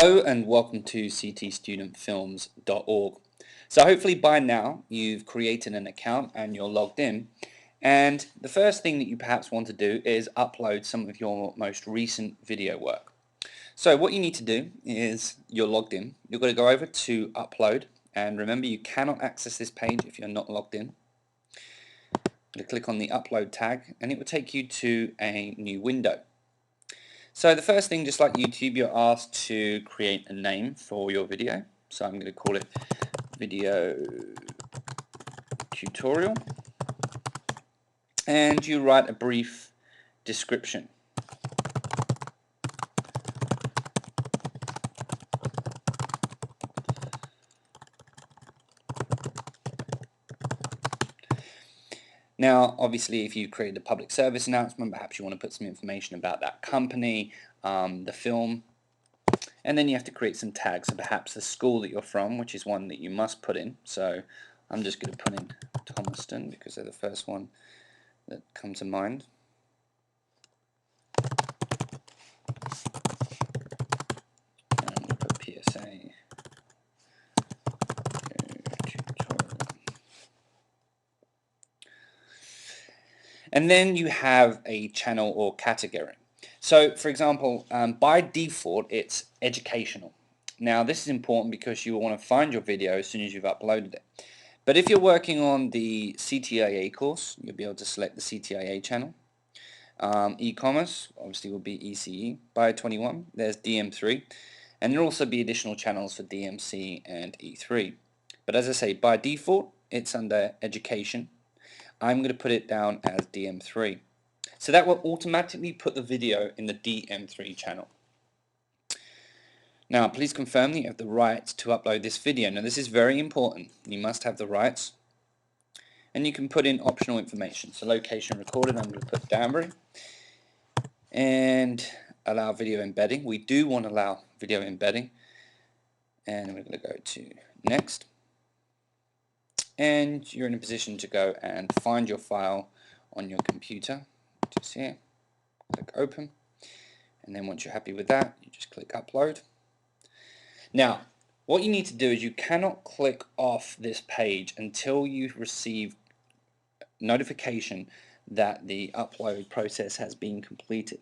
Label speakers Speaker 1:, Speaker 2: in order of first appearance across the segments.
Speaker 1: Hello and welcome to CTStudentfilms.org. So hopefully by now you've created an account and you're logged in, and the first thing that you perhaps want to do is upload some of your most recent video work. So what you need to do is you're logged in, you're going to go over to upload, and remember you cannot access this page if you're not logged in. You click on the upload tag and it will take you to a new window. So the first thing, just like YouTube, you're asked to create a name for your video. So I'm going to call it video tutorial, and you write a brief description. Now obviously if you create a public service announcement, perhaps you want to put some information about that company, the film, and then you have to create some tags, so perhaps the school that you're from, which is one that you must put in. So I'm just going to put in Thomaston because they're the first one that come to mind. And we'll put PSA tutorial. And then you have a channel or category. So for example, by default it's educational. Now this is important because you want to find your video as soon as you've uploaded it. But if you're working on the CTIA course, you'll be able to select the CTIA channel. E-commerce obviously will be ECE. By 21, there's DM3, and there'll also be additional channels for DMC and E3. But as I say, by default it's under education. I'm going to put it down as DM3. So that will automatically put the video in the DM3 channel. Now please confirm that you have the rights to upload this video. Now this is very important. You must have the rights. And you can put in optional information. So location recorded, I'm going to put Danbury. And allow video embedding. We do want to allow video embedding. And we're going to go to next. And you're in a position to go and find your file on your computer. Just here, click open, and then once you're happy with that, you just click upload. Now what you need to do is you cannot click off this page until you receive notification that the upload process has been completed.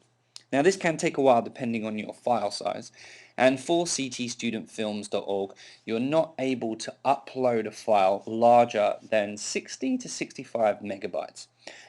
Speaker 1: Now this can take a while depending on your file size, and for CTStudentfilms.org you're not able to upload a file larger than 60 to 65 megabytes.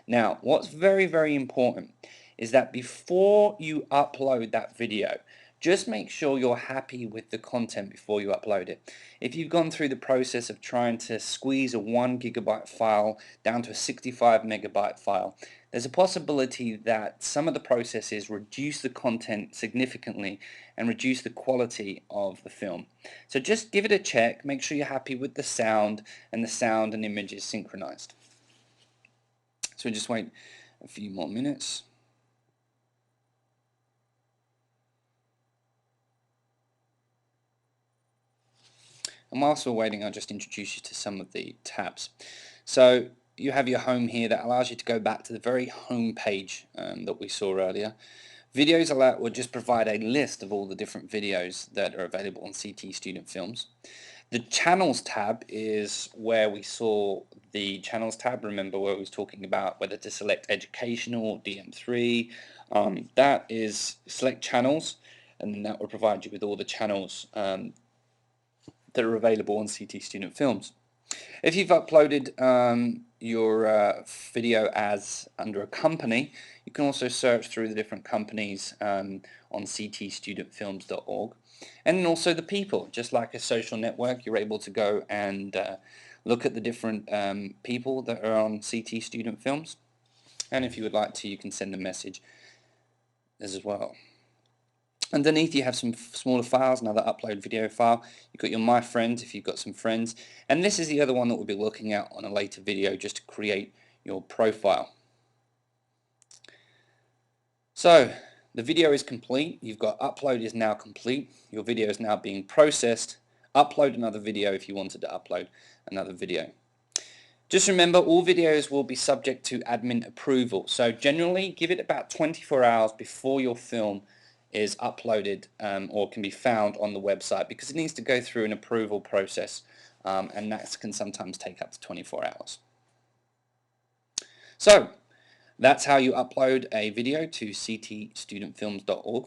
Speaker 1: Now what's very important is that before you upload that video, just make sure you're happy with the content before you upload it. If you've gone through the process of trying to squeeze a 1 gigabyte file down to a 65 megabyte file, there's a possibility that some of the processes reduce the content significantly and reduce the quality of the film. So just give it a check, make sure you're happy with the sound and image is synchronized. So just wait a few more minutes. And whilst we're waiting, I'll just introduce you to some of the tabs. So you have your home here that allows you to go back to the very home page that we saw earlier. Videos will just provide a list of all the different videos that are available on CT Student Films. The Channels tab is where we saw the Channels tab. Remember where we was talking about whether to select educational or DM3. That is select channels, and then that will provide you with all the channels that are available on CT Student Films. If you've uploaded your video as under a company, you can also search through the different companies on CTStudentfilms.org. And then also the people, just like a social network, you're able to go and look at the different people that are on CT Student Films. And if you would like to, you can send a message as well. Underneath you have some smaller files, another upload video file. You've got your My Friends if you've got some friends. And this is the other one that we'll be looking at on a later video, just to create your profile. So the video is complete. You've got upload is now complete. Your video is now being processed. Upload another video if you wanted to upload another video. Just remember, all videos will be subject to admin approval. So generally give it about 24 hours before your film is uploaded or can be found on the website, because it needs to go through an approval process, and that can sometimes take up to 24 hours. So that's how you upload a video to ctstudentfilms.org.